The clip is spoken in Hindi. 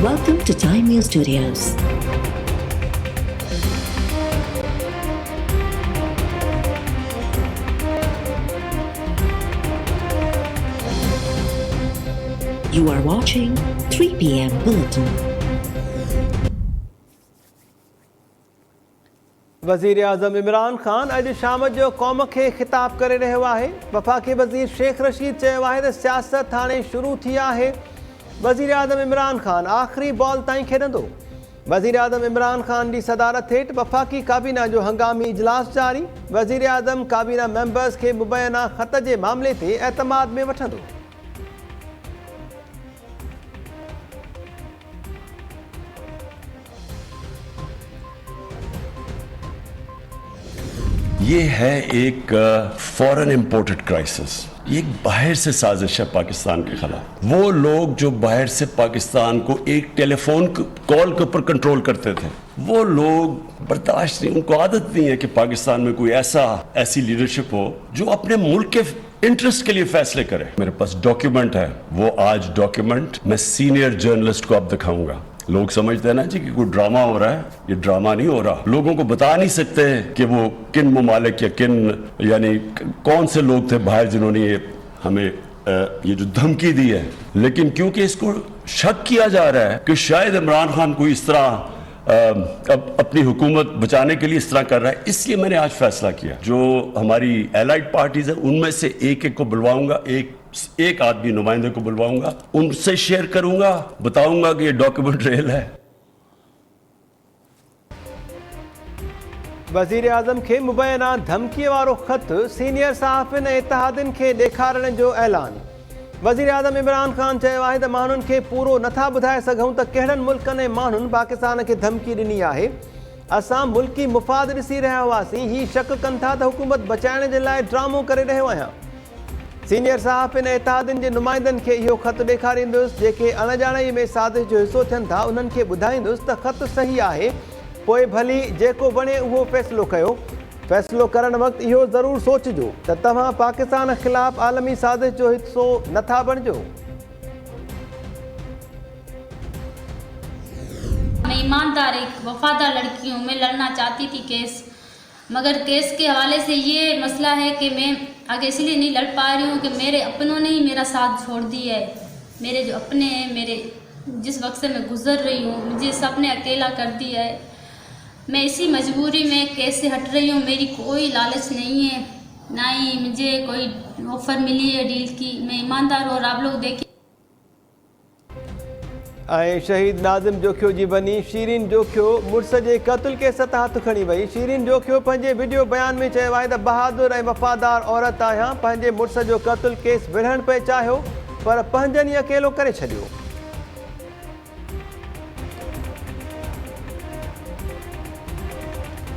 Welcome to Time News Studios. You are watching 3 p.m. Bulletin. वज़ीर आज़म इमरान ख़ान अॼु शाम जो क़ौम खे ख़िताब करे रहियो आहे। वफ़ाक़ी वज़ीर शेख रशीद चयो आहे त सियासत हाणे शुरू थी आहे। वज़ीर आज़म इमरान ख़ान आख़िरी बॉल ताईं खेॾंदो। वज़ीर आज़म इमरान ख़ान जी सदारत हेठि वफ़ाक़ी काबीना जो हंगामी इजलास जारी। वज़ीर आज़म काबीना मेंबर्स खे मुबैना ख़त जे मामले ते एतमाद में वठंदो। ये है एक फॉरेन इंपोर्टेड क्राइसिस, ये एक बाहर से साजिश है पाकिस्तान के खिलाफ। वो लोग जो बाहर से पाकिस्तान को एक टेलीफोन कॉल के ऊपर कंट्रोल करते थे, वो लोग बर्दाश्त नहीं, उनको आदत नहीं है कि पाकिस्तान में कोई ऐसी लीडरशिप हो जो अपने मुल्क के इंटरेस्ट के लिए फैसले करे। मेरे पास डॉक्यूमेंट है, वो आज डॉक्यूमेंट मैं सीनियर जर्नलिस्ट को अब दिखाऊंगा। लोग समझते हैं ना जी कि कोई ड्रामा हो रहा है, ये ड्रामा नहीं हो रहा। लोगों को बता नहीं सकते कि वो किन ममालिक या यानी कौन से लोग थे बाहर जिन्होंने हमें ये जो धमकी दी है, लेकिन क्योंकि इसको शक किया जा रहा है कि शायद इमरान खान कोई इस तरह अपनी हुकूमत बचाने के लिए इस तरह कर रहा है, इसलिए मैंने आज फैसला किया जो हमारी एलाइड पार्टीज है उनमें से एक को बुलवाऊंगा, एक आदमी नुमाइंदे को बुलवाऊंगा, उनसे शेयर करूंगा, बताऊंगा कि ये डॉक्यूमेंट रियल है। वज़ीर आज़म खे मुबैना धमकी वारो ख़त सीनियर सहाफ़िन ऐं इत्तेहादिन खे ॾेखारण जो ऐलान। वज़ीर आज़म इमरान ख़ान चयो आहे त माण्हुनि खे पूरो नथा ॿुधाए सघूं त कहिड़नि मुल्कनि ऐं माण्हुनि पाकिस्तान खे धमकी ॾिनी आहे। असां मुल्की मुफ़ाद ॾिसी रहिया हुआसीं, ही शक कनि था त हुकूमत बचाइण जे लाइ ड्रामो करे रहियो आहियां। सीनियर सहाफ़िन ऐं इत्तेहादिन जे नुमाइंदनि खे इहो ख़त ॾेखारींदुसि। जेके अणॼाणाई में साज़िश जो हिसो थियनि था उन्हनि खे ॿुधाईंदुसि त ख़त सही आहे, पोइ भली जेको बणे उहो फ़ैसिलो कयो। फ़ैसिलो करण वक़्तु इहो ज़रूरु सोचिजो त तव्हां पाकिस्तान ख़िलाफ़ आलमी साज़िश जो हिसो नथा बणिजो। मैं ईमानदार एक वफादार लड़की हूँ। मैं लड़ना चाहती थी केस, मगर केस के हवाले से ये मसला है कि मैं आगे इसलिए नहीं लड़ पा रही हूँ कि मेरे अपनों ने ही मेरा साथ छोड़ दिया है। मेरे जो अपने हैं, मेरे जिस वक्त से मैं गुजर रही हूँ, मुझे सबने अकेला कर दिया है। मैं इसी मजबूरी में केस से हट रही हूँ। मेरी कोई लालच नहीं है, ना ही मुझे कोई ऑफर मिली है डील की। मैं ईमानदार हूँ और आप लोग देखिए। शहीद नाज़िम जोखियो जी बनी शीरीन जोखियो मुड़स जे क़त्ल के सत हथ खणी वई। शीरीन जोखियो पंहिंजे वीडियो बयान में चयो आहे त बहादुर ऐं वफ़ादार औरत आहियां। पंहिंजे मुड़स जो क़त्ल केस विढ़ण पे चाहियो पर पंहिंजनि ई अकेलो करे छॾियो।